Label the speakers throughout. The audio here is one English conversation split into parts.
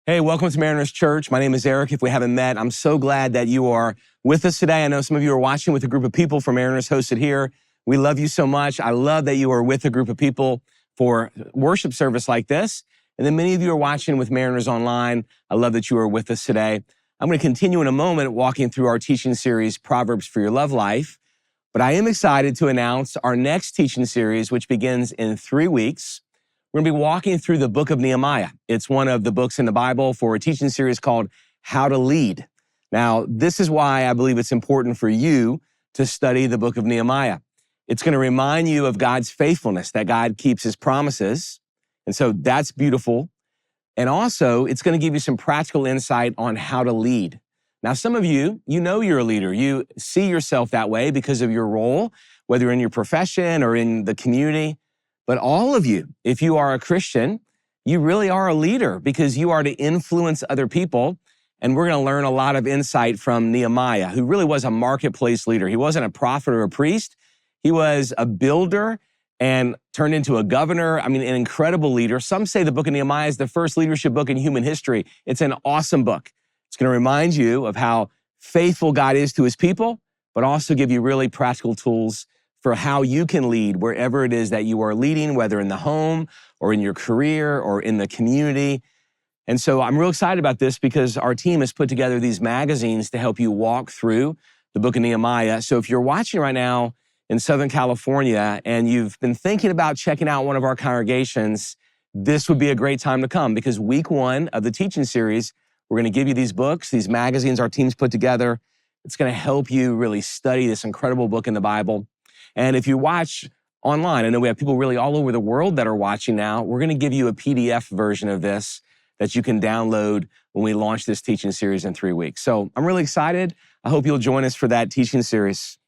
Speaker 1: Hey, welcome to Mariners Church. My name is Eric. If we haven't met, I'm so glad that you are with us today. I know some of you are watching with a group of people from Mariners hosted here. We love you so much. I love that you are with a group of people for worship service like this. And then many of you are watching with Mariners online. I love that you are with us today. I'm going to continue in a moment walking through our teaching series, Proverbs for Your Love Life. But I am excited to announce our next teaching series, which begins in 3 weeks. We're going to be walking through the book of Nehemiah. It's one of the books in the Bible for a teaching series called How to Lead. Now, this is why I believe it's important for you to study the book of Nehemiah. It's going to remind you of God's faithfulness, that God keeps his promises. And so that's beautiful. And also, it's going to give you some practical insight on how to lead. Now, some of you, you know you're a leader. You see yourself that way because of your role, whether in your profession or in the community. But all of you, if you are a Christian, you really are a leader because you are to influence other people. And we're going to learn a lot of insight from Nehemiah, who really was a marketplace leader. He wasn't a prophet or a priest. He was a builder and turned into a governor. I mean, an incredible leader. Some say the book of Nehemiah is the first leadership book in human history. It's an awesome book. It's going to remind you of how faithful God is to his people, but also give you really practical tools for how you can lead wherever it is that you are leading, whether in the home or in your career or in the community. And so I'm real excited about this because our team has put together these magazines to help you walk through the book of Nehemiah. So if you're watching right now in Southern California and you've been thinking about checking out one of our congregations, this would be a great time to come because week 1 of the teaching series, we're going to give you these books, these magazines our team's put together. It's going to help you really study this incredible book in the Bible. And if you watch online, I know we have people really all over the world that are watching now. We're going to give you a PDF version of this that you can download when we launch this teaching series in 3 weeks. So I'm really excited. I hope you'll join us for that teaching series.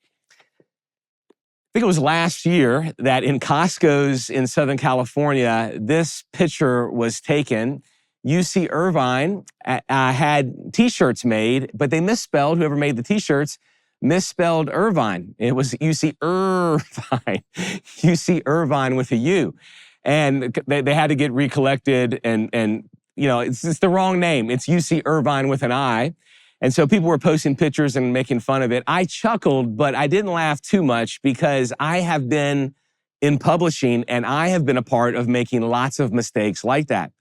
Speaker 1: I think it was last year that in Costco's in Southern California, this picture was taken. UC Irvine had T-shirts made, but they misspelled, whoever made the T-shirts, misspelled Irvine. It was UC Irvine, UC Irvine with a U. And they had to get recollected and you know, it's the wrong name. It's UC Irvine with an I. And so people were posting pictures and making fun of it. I chuckled, but I didn't laugh too much because I have been in publishing and I have been a part of making lots of mistakes like that.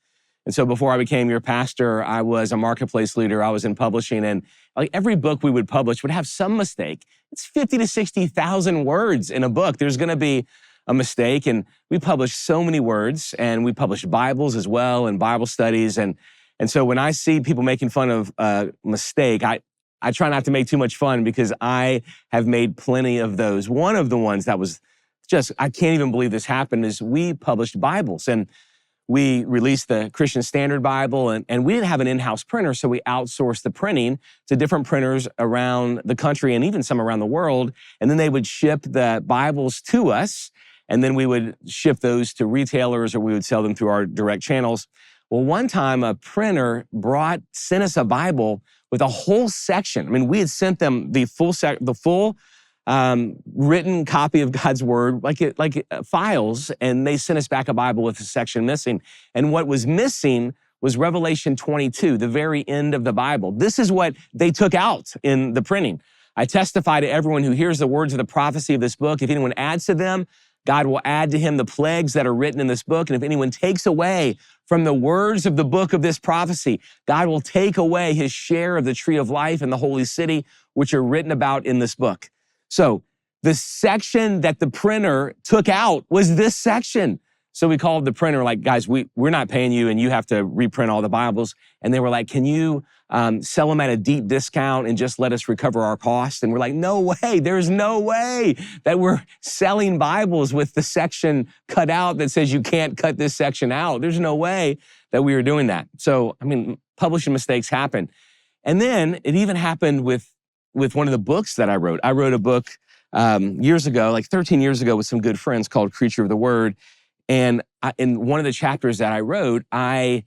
Speaker 1: And so before I became your pastor, I was a marketplace leader. I was in publishing, and like every book we would publish would have some mistake. It's 50 to 60,000 words in a book. There's going to be a mistake, and we publish so many words, and we publish Bibles as well and Bible studies. And so when I see people making fun of a mistake, I try not to make too much fun because I have made plenty of those. One of the ones that was just, I can't even believe this happened, is we published Bibles, and we released the Christian Standard Bible, and we didn't have an in-house printer, so we outsourced the printing to different printers around the country and even some around the world. And then they would ship the Bibles to us, and then we would ship those to retailers or we would sell them through our direct channels. Well, one time a printer sent us a Bible with a whole section. I mean, we had sent them the full written copy of God's word, like files, and they sent us back a Bible with a section missing. And what was missing was Revelation 22, the very end of the Bible. This is what they took out in the printing. I testify to everyone who hears the words of the prophecy of this book. If anyone adds to them, God will add to him the plagues that are written in this book. And if anyone takes away from the words of the book of this prophecy, God will take away his share of the tree of life and the holy city, which are written about in this book. So the section that the printer took out was this section. So we called the printer, like, guys, we're not paying you and you have to reprint all the Bibles. And they were like, can you sell them at a deep discount and just let us recover our costs? And we're like, no way. There's no way that we're selling Bibles with the section cut out that says you can't cut this section out. There's no way that we were doing that. So, I mean, publishing mistakes happen. And then it even happened with one of the books that I wrote. I wrote a book years ago, like 13 years ago, with some good friends called Creature of the Word. And in one of the chapters that I wrote, I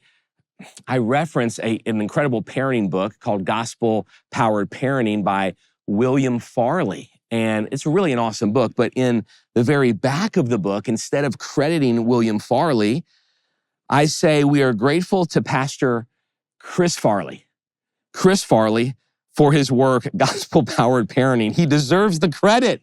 Speaker 1: reference an incredible parenting book called Gospel Powered Parenting by William Farley. And it's really an awesome book. But in the very back of the book, instead of crediting William Farley, I say we are grateful to Pastor Chris Farley. Chris Farley, for his work, Gospel-Powered Parenting. He deserves the credit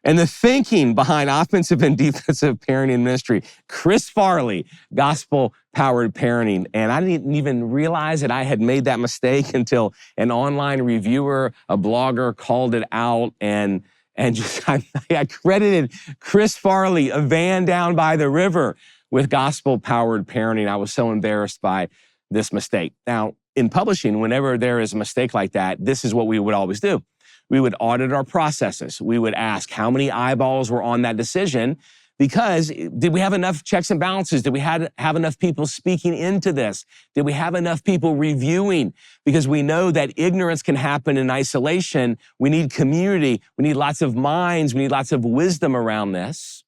Speaker 1: and the thinking behind offensive and defensive parenting ministry. Chris Farley, Gospel-Powered Parenting. And I didn't even realize that I had made that mistake until an online reviewer, a blogger, called it out. And just I credited Chris Farley, a van down by the river, with Gospel-Powered Parenting. I was so embarrassed by this mistake. Now, in publishing, whenever there is a mistake like that, this is what we would always do. We would audit our processes. We would ask how many eyeballs were on that decision, because did we have enough checks and balances? Did we have enough people speaking into this? Did we have enough people reviewing? Because we know that ignorance can happen in isolation. We need community. We need lots of minds. We need lots of wisdom around this.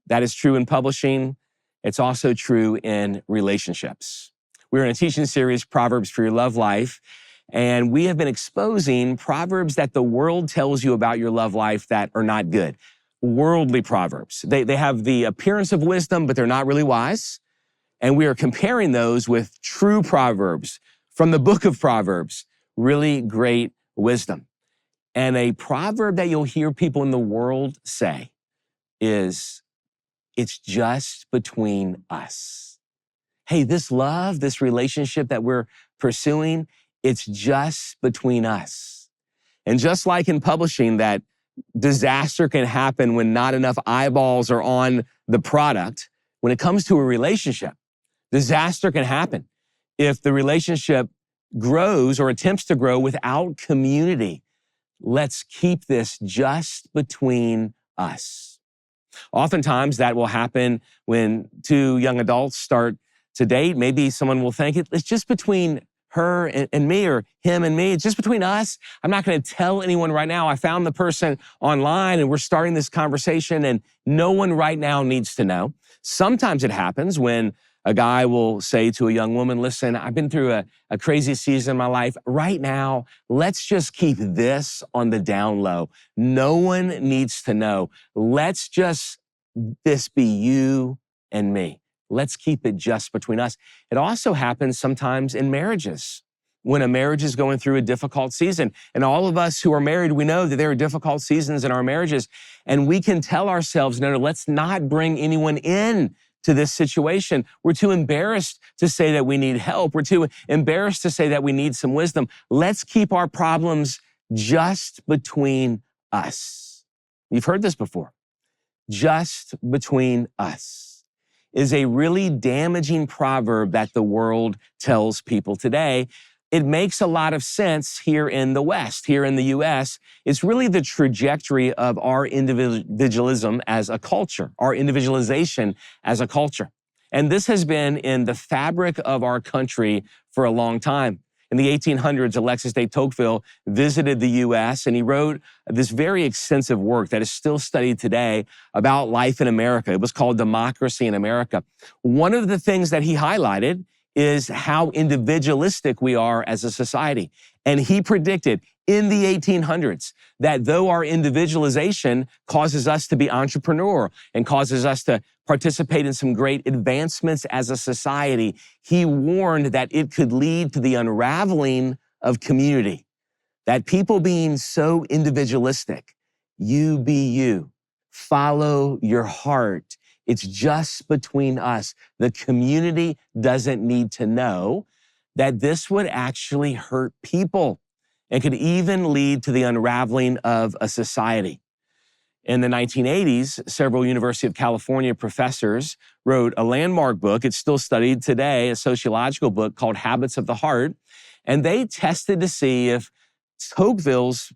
Speaker 1: That is true in publishing. It's also true in relationships. We're in a teaching series, Proverbs for Your Love Life, and we have been exposing proverbs that the world tells you about your love life that are not good. Worldly proverbs. They have the appearance of wisdom, but they're not really wise. And we are comparing those with true proverbs from the book of Proverbs, really great wisdom. And a proverb that you'll hear people in the world say is, it's just between us. Hey, this love, this relationship that we're pursuing, it's just between us. And just like in publishing, that disaster can happen when not enough eyeballs are on the product. When it comes to a relationship, disaster can happen if the relationship grows or attempts to grow without community. Let's keep this just between us. Oftentimes that will happen when two young adults start to date. Maybe someone will think it's just between her and me, or him and me. It's just between us. I'm not going to tell anyone right now. I found the person online and we're starting this conversation, and no one right now needs to know. Sometimes it happens when a guy will say to a young woman, listen, I've been through a crazy season in my life. Right now, let's just keep this on the down low. No one needs to know. Let's just this be you and me. Let's keep it just between us. It also happens sometimes in marriages, when a marriage is going through a difficult season. And all of us who are married, we know that there are difficult seasons in our marriages. And we can tell ourselves, no, let's not bring anyone in to this situation. We're too embarrassed to say that we need help. We're too embarrassed to say that we need some wisdom. Let's keep our problems just between us. You've heard this before. Just between us is a really damaging proverb that the world tells people today. It makes a lot of sense here in the West, here in the U.S. It's really the trajectory of our individualism as a culture, our individualization as a culture. And this has been in the fabric of our country for a long time. In the 1800s, Alexis de Tocqueville visited the U.S. and he wrote this very extensive work that is still studied today about life in America. It was called Democracy in America. One of the things that he highlighted is how individualistic we are as a society. And he predicted in the 1800s that though our individualization causes us to be entrepreneurial and causes us to participate in some great advancements as a society, he warned that it could lead to the unraveling of community, that people being so individualistic, you be you, follow your heart. It's just between us. The community doesn't need to know that this would actually hurt people and could even lead to the unraveling of a society. In the 1980s, several University of California professors wrote a landmark book. It's still studied today, a sociological book called Habits of the Heart. And they tested to see if Tocqueville's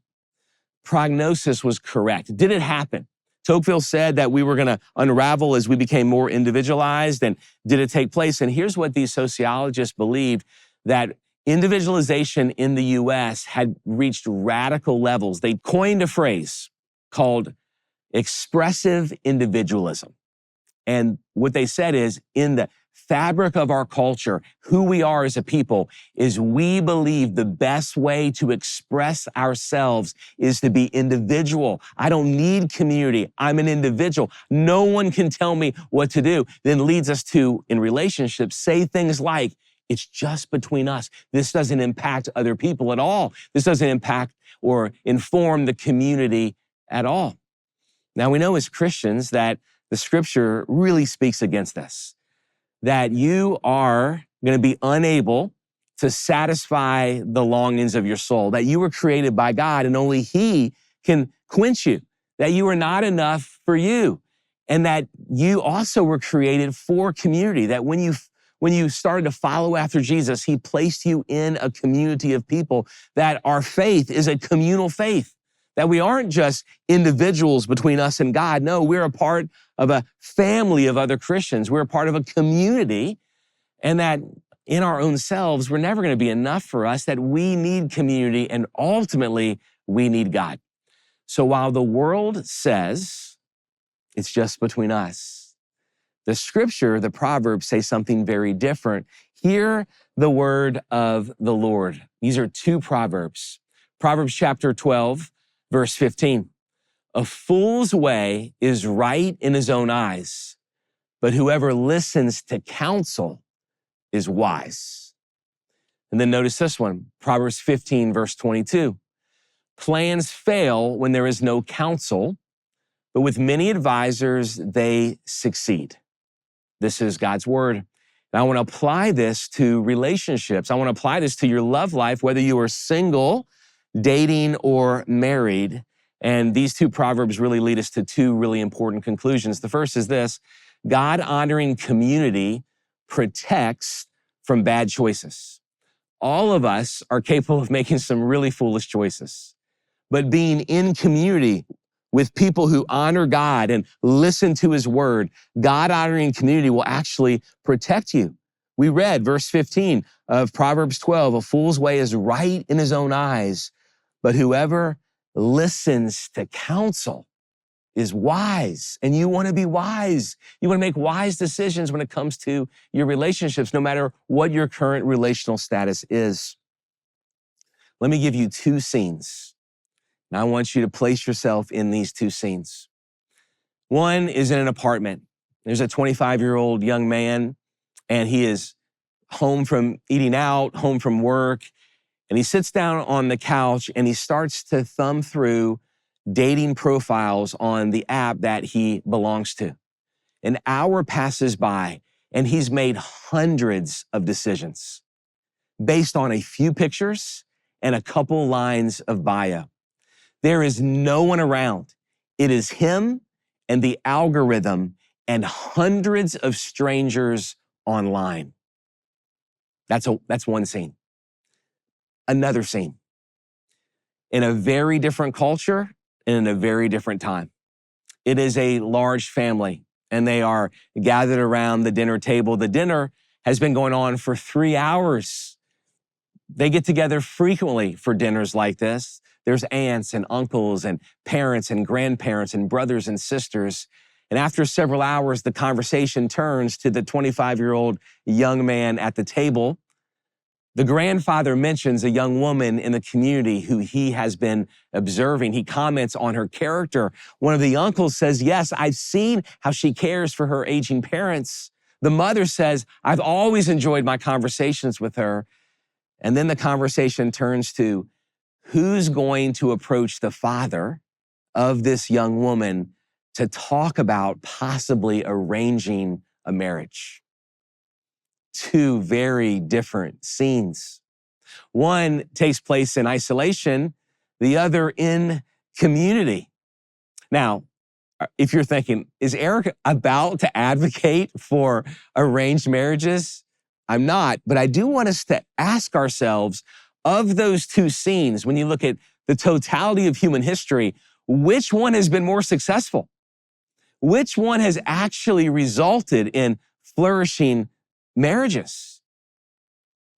Speaker 1: prognosis was correct. Did it happen? Tocqueville said that we were going to unravel as we became more individualized. And did it take place? And here's what these sociologists believed, that individualization in the U.S. had reached radical levels. They coined a phrase called expressive individualism. And what they said is, in the fabric of our culture, who we are as a people is we believe the best way to express ourselves is to be individual. I don't need community. I'm an individual. No one can tell me what to do. Then leads us to, in relationships, say things like, It's just between us. This doesn't impact other people at all. This doesn't impact or inform the community at all. Now, we know as Christians that the scripture really speaks against this, that you are going to be unable to satisfy the longings of your soul, that you were created by God and only He can quench you, that you are not enough for you, and that you also were created for community, that when you started to follow after Jesus, He placed you in a community of people, that our faith is a communal faith, that we aren't just individuals between us and God. No, we're a part of a family of other Christians. We're a part of a community, and that in our own selves, we're never going to be enough for us, that we need community, and ultimately, we need God. So while the world says it's just between us, the scripture, the Proverbs say something very different. Hear the word of the Lord. These are two Proverbs. Proverbs chapter 12, verse 15. A fool's way is right in his own eyes, but whoever listens to counsel is wise. And then notice this one, Proverbs 15, verse 22. Plans fail when there is no counsel, but with many advisors, they succeed. This is God's word. And I want to apply this to relationships. I want to apply this to your love life, whether you are single, dating, or married. And these two Proverbs really lead us to two really important conclusions. The first is this: God-honoring community protects from bad choices. All of us are capable of making some really foolish choices, but being in community with people who honor God and listen to His word, God-honoring community will actually protect you. We read verse 15 of Proverbs 12, a fool's way is right in his own eyes, but whoever listens to counsel is wise. And you want to be wise. You want to make wise decisions when it comes to your relationships, no matter what your current relational status is. Let me give you two scenes. And I want you to place yourself in these two scenes. One is in an apartment. There's a 25-year-old young man, and he is home from eating out, home from work, and he sits down on the couch and he starts to thumb through dating profiles on the app that he belongs to. An hour passes by and he's made hundreds of decisions based on a few pictures and a couple lines of bio. There is no one around. It is him and the algorithm and hundreds of strangers online. That's one scene. Another scene. In a very different culture and in a very different time. It is a large family and they are gathered around the dinner table. The dinner has been going on for 3 hours. They get together frequently for dinners like this. There's aunts and uncles and parents and grandparents and brothers and sisters. And after several hours, the conversation turns to the 25-year-old young man at the table. The grandfather mentions a young woman in the community who he has been observing. He comments on her character. One of the uncles says, yes, I've seen how she cares for her aging parents. The mother says, I've always enjoyed my conversations with her. And then the conversation turns to who's going to approach the father of this young woman to talk about possibly arranging a marriage. Two very different scenes. One takes place in isolation, the other in community. Now, if you're thinking, is Eric about to advocate for arranged marriages? I'm not, but I do want us to ask ourselves, of those two scenes, when you look at the totality of human history, which one has been more successful? Which one has actually resulted in flourishing marriages?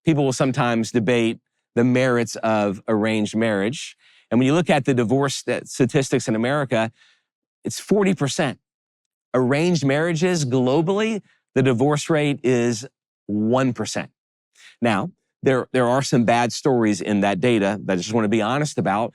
Speaker 1: People will sometimes debate the merits of arranged marriage. And when you look at the divorce statistics in America, it's 40%. Arranged marriages globally, the divorce rate is 1%. Now, there are some bad stories in that data that I just want to be honest about.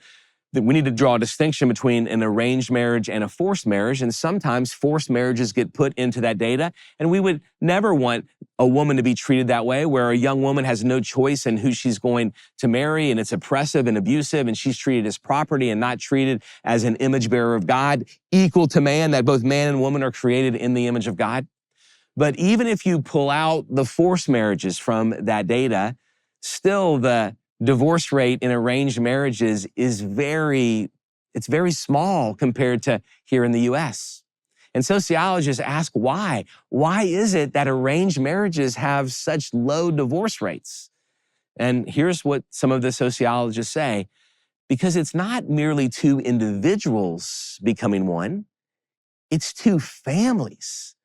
Speaker 1: that we need to draw a distinction between an arranged marriage and a forced marriage. And sometimes forced marriages get put into that data. And we would never want a woman to be treated that way, where a young woman has no choice in who she's going to marry, and it's oppressive and abusive, and she's treated as property and not treated as an image bearer of God, equal to man, that both man and woman are created in the image of God. But even if you pull out the forced marriages from that data, still the divorce rate in arranged marriages is very small compared to here in the U.S. And sociologists ask why. Why is it that arranged marriages have such low divorce rates? And here's what some of the sociologists say: because it's not merely two individuals becoming one, it's two families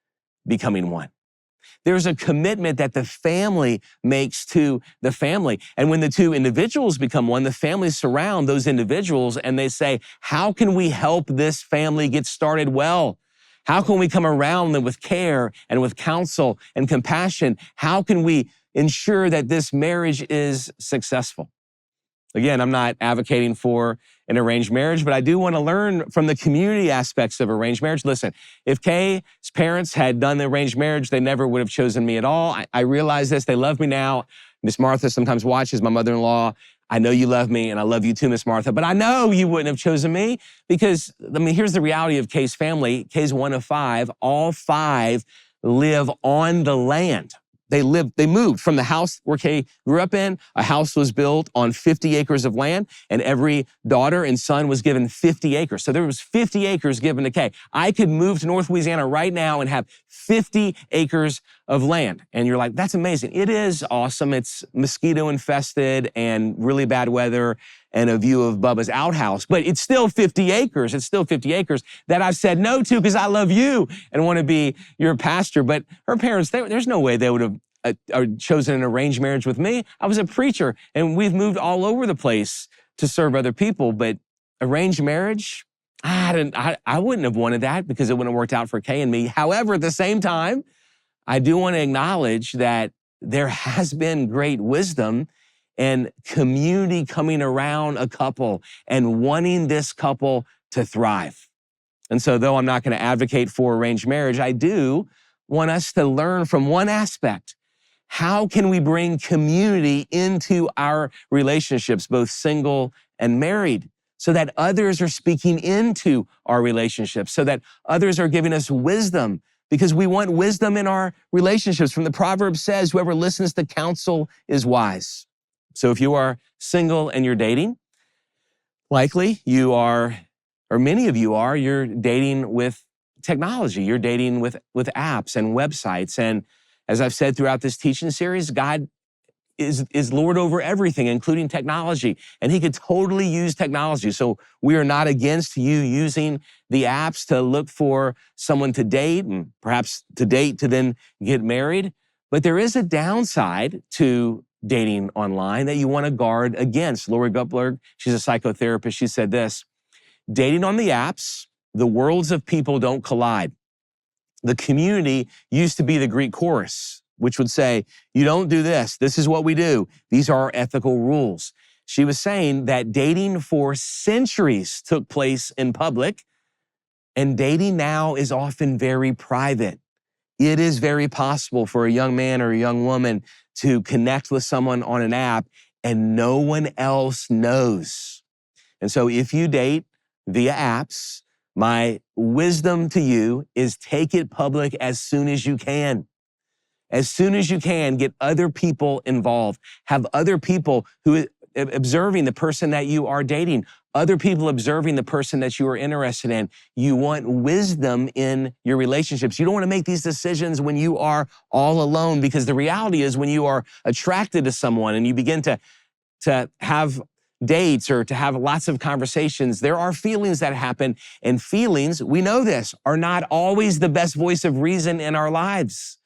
Speaker 1: becoming one. There's a commitment that the family makes to the family. And when the two individuals become one, the families surround those individuals and they say, how can we help this family get started well? How can we come around them with care and with counsel and compassion? How can we ensure that this marriage is successful? Again, I'm not advocating for an arranged marriage, but I do want to learn from the community aspects of arranged marriage. Listen, if Kay's parents had done the arranged marriage, they never would have chosen me at all. I realize this. They love me now. Miss Martha sometimes watches, my mother-in-law. I know you love me, and I love you too, Miss Martha, but I know you wouldn't have chosen me because, here's the reality of Kay's family. Kay's one of five. All five live on the land. They moved from the house where Kay grew up in. A house was built on 50 acres of land, and every daughter and son was given 50 acres. So there was 50 acres given to Kay. I could move to North Louisiana right now and have 50 acres of land. And you're like, that's amazing. It is awesome. It's mosquito infested and really bad weather and a view of Bubba's outhouse, but it's still 50 acres. It's still 50 acres that I've said no to because I love you and want to be your pastor. But her parents, there's no way they would have chosen an arranged marriage with me. I was a preacher and we've moved all over the place to serve other people, but arranged marriage, I wouldn't have wanted that because it wouldn't have worked out for Kay and me. However, at the same time, I do want to acknowledge that there has been great wisdom and community coming around a couple and wanting this couple to thrive. And so though I'm not going to advocate for arranged marriage, I do want us to learn from one aspect. How can we bring community into our relationships, both single and married, so that others are speaking into our relationships, so that others are giving us wisdom, because we want wisdom in our relationships. From the Proverbs says, whoever listens to counsel is wise. So if you are single and you're dating, likely you are, or many of you are, you're dating with technology. You're dating with apps and websites. And as I've said throughout this teaching series, God is Lord over everything, including technology. And he could totally use technology. So we are not against you using the apps to look for someone to date and perhaps to date to then get married. But there is a downside to dating online that you want to guard against. Lori Gupler, she's a psychotherapist. She said this: dating on the apps, the worlds of people don't collide. The community used to be the Greek chorus, which would say, you don't do this. This is what we do. These are our ethical rules. She was saying that dating for centuries took place in public, and dating now is often very private. It is very possible for a young man or a young woman to connect with someone on an app and no one else knows. And so if you date via apps, my wisdom to you is take it public as soon as you can. As soon as you can, get other people involved. Have other people who observing the person that you are dating, other people observing the person that you are interested in. You want wisdom in your relationships. You don't want to make these decisions when you are all alone, because the reality is when you are attracted to someone and you begin to have dates or to have lots of conversations, there are feelings that happen, and feelings, we know this, are not always the best voice of reason in our lives.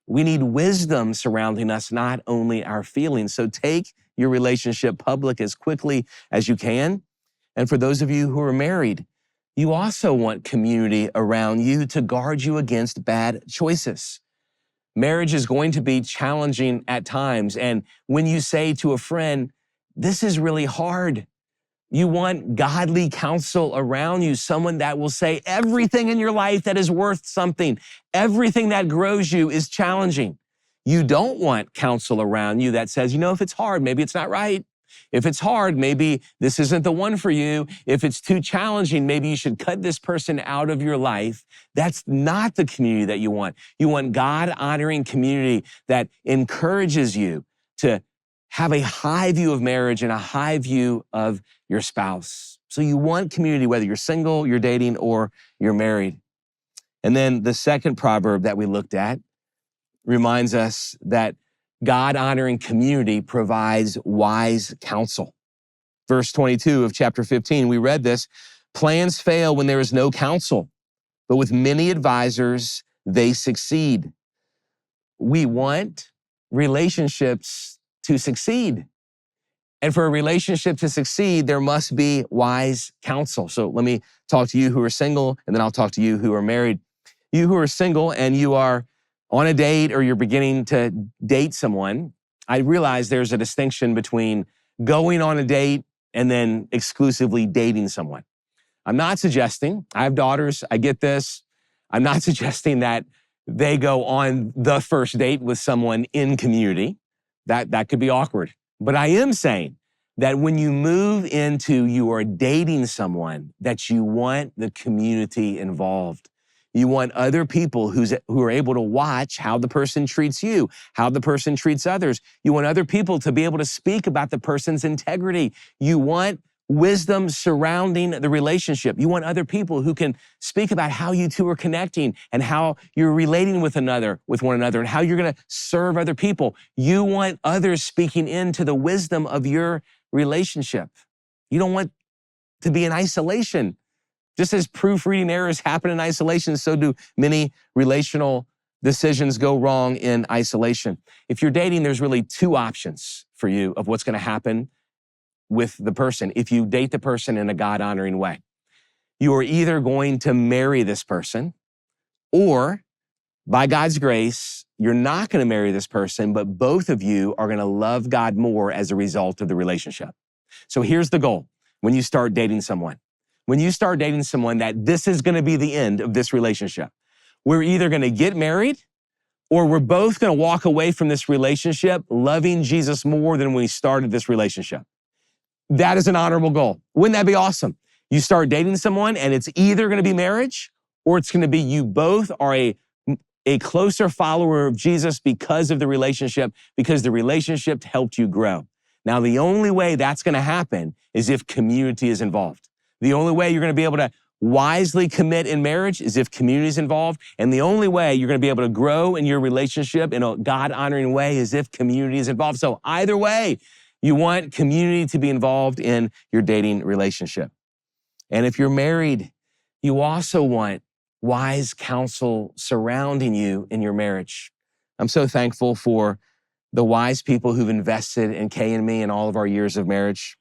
Speaker 1: We need wisdom surrounding us, not only our feelings. So take your relationship public as quickly as you can. And for those of you who are married, you also want community around you to guard you against bad choices. Marriage is going to be challenging at times. And when you say to a friend, this is really hard, You want godly counsel around you, someone that will say everything in your life that is worth something, everything that grows you is challenging. You don't want counsel around you that says, if it's hard, maybe it's not right. If it's hard, maybe this isn't the one for you. If it's too challenging, maybe you should cut this person out of your life. That's not the community that you want. You want God-honoring community that encourages you to have a high view of marriage and a high view of your spouse. So you want community, whether you're single, you're dating, or you're married. And then the second proverb that we looked at reminds us that God-honoring community provides wise counsel. Verse 22 of chapter 15, we read this, plans fail when there is no counsel, but with many advisors, they succeed. We want relationships to succeed. And for a relationship to succeed, there must be wise counsel. So let me talk to you who are single, and then I'll talk to you who are married. You who are single and you are on a date or you're beginning to date someone, I realize there's a distinction between going on a date and then exclusively dating someone. I'm not suggesting, I have daughters, I get this. I'm not suggesting that they go on the first date with someone in community. That could be awkward. But I am saying that when you move into you are dating someone, that you want the community involved. You want other people who are able to watch how the person treats you, how the person treats others. You want other people to be able to speak about the person's integrity. You want wisdom surrounding the relationship. You want other people who can speak about how you two are connecting and how you're relating with one another and how you're going to serve other people. You want others speaking into the wisdom of your relationship. You don't want to be in isolation. Just as proofreading errors happen in isolation, so do many relational decisions go wrong in isolation. If you're dating, there's really two options for you of what's going to happen with the person if you date the person in a God-honoring way. You are either going to marry this person, or by God's grace, you're not going to marry this person, but both of you are going to love God more as a result of the relationship. So here's the goal when you start dating someone. When you start dating someone, that this is going to be the end of this relationship. We're either going to get married or we're both going to walk away from this relationship loving Jesus more than when we started this relationship. That is an honorable goal. Wouldn't that be awesome? You start dating someone and it's either going to be marriage or it's going to be you both are a closer follower of Jesus because of the relationship, because the relationship helped you grow. Now, the only way that's going to happen is if community is involved. The only way you're going to be able to wisely commit in marriage is if community is involved. And the only way you're going to be able to grow in your relationship in a God-honoring way is if community is involved. So either way, you want community to be involved in your dating relationship. And if you're married, you also want wise counsel surrounding you in your marriage. I'm so thankful for the wise people who've invested in Kay and me in all of our years of marriage.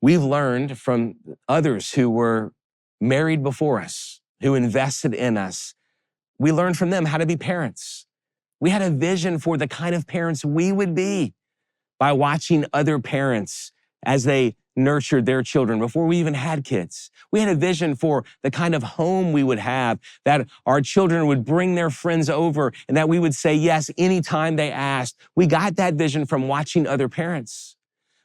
Speaker 1: We've learned from others who were married before us, who invested in us. We learned from them how to be parents. We had a vision for the kind of parents we would be by watching other parents as they nurtured their children before we even had kids. We had a vision for the kind of home we would have, that our children would bring their friends over and that we would say yes anytime they asked. We got that vision from watching other parents.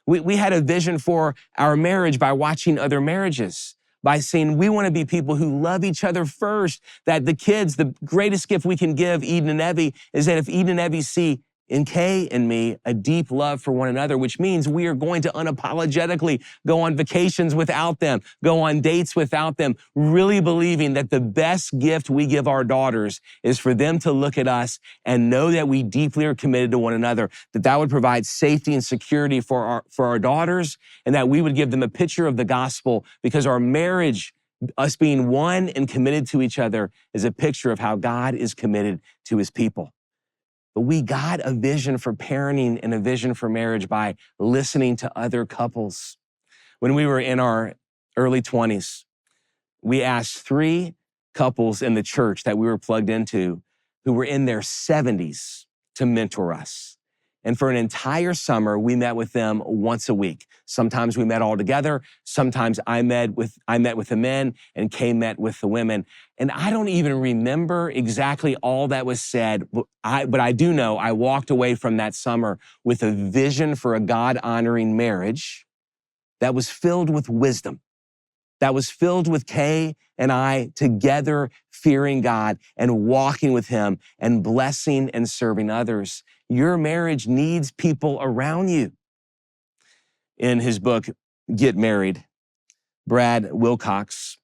Speaker 1: We had a vision for our marriage by watching other marriages, by saying we want to be people who love each other first, that the kids, the greatest gift we can give Eden and Evie is that if Eden and Evie see in Kay and me a deep love for one another, which means we are going to unapologetically go on vacations without them, go on dates without them, really believing that the best gift we give our daughters is for them to look at us and know that we deeply are committed to one another, that would provide safety and security for our daughters, and that we would give them a picture of the gospel, because our marriage, us being one and committed to each other, is a picture of how God is committed to his people. But we got a vision for parenting and a vision for marriage by listening to other couples. When we were in our early 20s, we asked 3 couples in the church that we were plugged into who were in their 70s to mentor us. And for an entire summer, we met with them once a week. Sometimes we met all together. Sometimes I met with the men and Kay met with the women. And I don't even remember exactly all that was said, but I do know I walked away from that summer with a vision for a God-honoring marriage that was filled with wisdom, that was filled with Kay and I together fearing God and walking with him and blessing and serving others. Your marriage needs people around you. In his book, Get Married, Brad Wilcox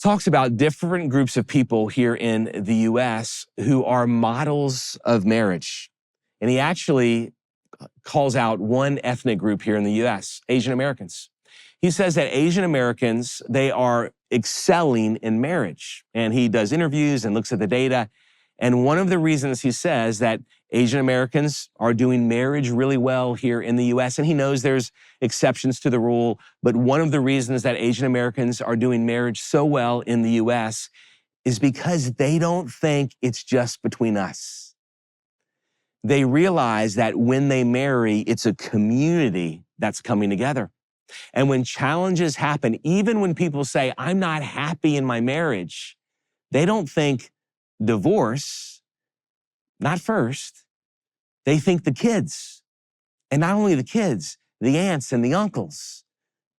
Speaker 1: talks about different groups of people here in the U.S. who are models of marriage. And he actually calls out one ethnic group here in the U.S., Asian Americans. He says that Asian Americans, they are excelling in marriage. And he does interviews and looks at the data. And one of the reasons he says that Asian Americans are doing marriage really well here in the U.S., and he knows there's exceptions to the rule, but one of the reasons that Asian Americans are doing marriage so well in the U.S. is because they don't think it's just between us. They realize that when they marry, it's a community that's coming together. And when challenges happen, even when people say, I'm not happy in my marriage, they don't think divorce, not first. They think the kids. And not only the kids, the aunts and the uncles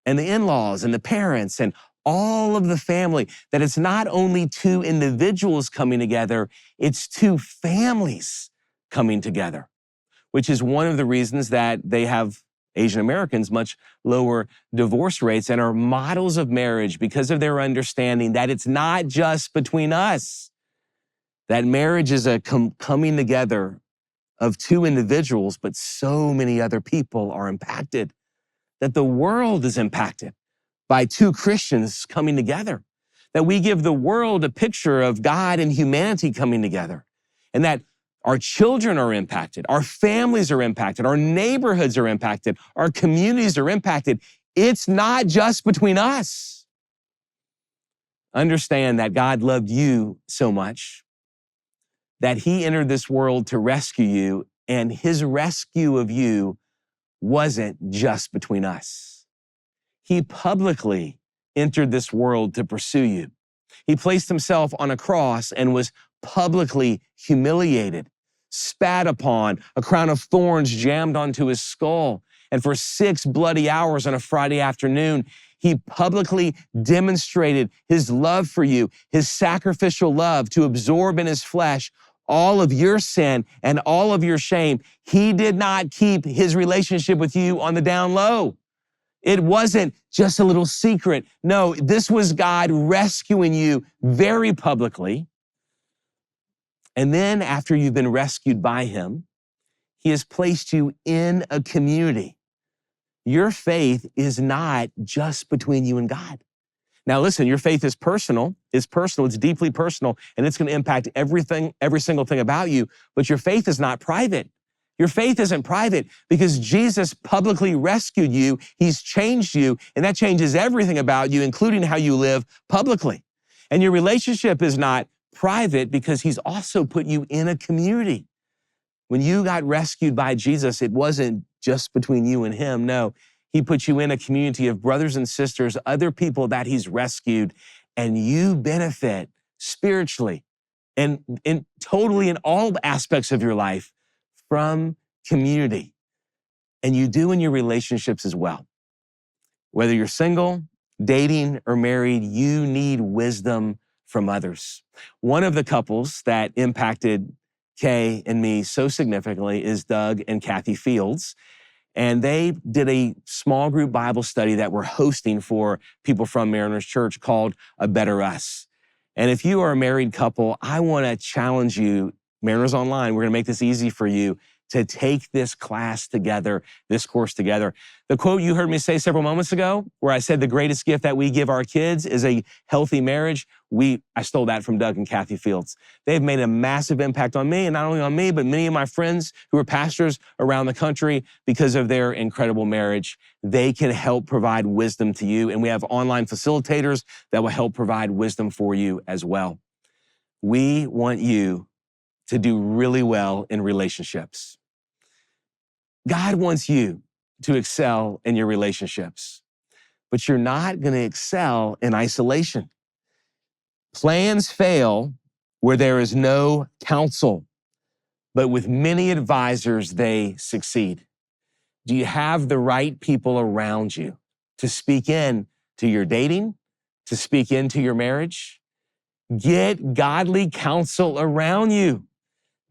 Speaker 1: and the in-laws and the parents and all of the family, that it's not only two individuals coming together, it's two families coming together, which is one of the reasons that they have Asian Americans much lower divorce rates and are models of marriage because of their understanding that it's not just between us, that marriage is a coming together of two individuals, but so many other people are impacted, that the world is impacted by two Christians coming together, that we give the world a picture of God and humanity coming together, and that our children are impacted, our families are impacted, our neighborhoods are impacted, our communities are impacted. It's not just between us. Understand that God loved you so much that he entered this world to rescue you, and his rescue of you wasn't just between us. He publicly entered this world to pursue you. He placed himself on a cross and was publicly humiliated, spat upon, a crown of thorns jammed onto his skull. And for 6 bloody hours on a Friday afternoon, he publicly demonstrated his love for you, his sacrificial love to absorb in his flesh all of your sin and all of your shame. He did not keep his relationship with you on the down low. It wasn't just a little secret. No, this was God rescuing you very publicly. And then after you've been rescued by him, he has placed you in a community. Your faith is not just between you and God. Now listen, your faith is personal, it's deeply personal, and it's going to impact everything, every single thing about you, but your faith is not private. Your faith isn't private because Jesus publicly rescued you, he's changed you, and that changes everything about you, including how you live publicly. And your relationship is not private because he's also put you in a community. When you got rescued by Jesus, it wasn't just between you and him. No, he put you in a community of brothers and sisters, other people that he's rescued, and you benefit spiritually and totally in all aspects of your life from community. And you do in your relationships as well. Whether you're single, dating, or married, you need wisdom from others. One of the couples that impacted Kay and me so significantly is Doug and Kathy Fields. And they did a small group Bible study that we're hosting for people from Mariners Church called A Better Us. And if you are a married couple, I want to challenge you, Mariners Online, we're going to make this easy for you to take this class together, this course together. The quote you heard me say several moments ago, where I said the greatest gift that we give our kids is a healthy marriage, I stole that from Doug and Kathy Fields. They've made a massive impact on me, and not only on me, but many of my friends who are pastors around the country because of their incredible marriage. They can help provide wisdom to you, and we have online facilitators that will help provide wisdom for you as well. We want you to do really well in relationships. God wants you to excel in your relationships, but you're not going to excel in isolation. Plans fail where there is no counsel, but with many advisors, they succeed. Do you have the right people around you to speak in to your dating, to speak into your marriage? Get godly counsel around you.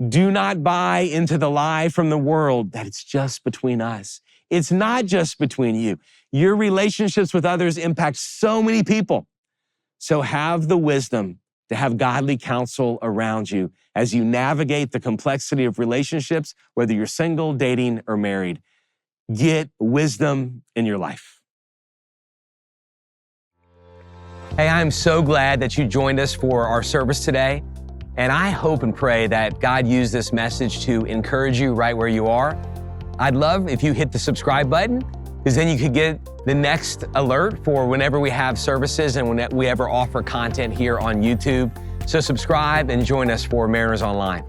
Speaker 1: Do not buy into the lie from the world that it's just between us. It's not just between you. Your relationships with others impact so many people. So have the wisdom to have godly counsel around you as you navigate the complexity of relationships, whether you're single, dating, or married. Get wisdom in your life. Hey, I'm so glad that you joined us for our service today. And I hope and pray that God used this message to encourage you right where you are. I'd love if you hit the subscribe button, because then you could get the next alert for whenever we have services and when we ever offer content here on YouTube. So subscribe and join us for Mariners Online.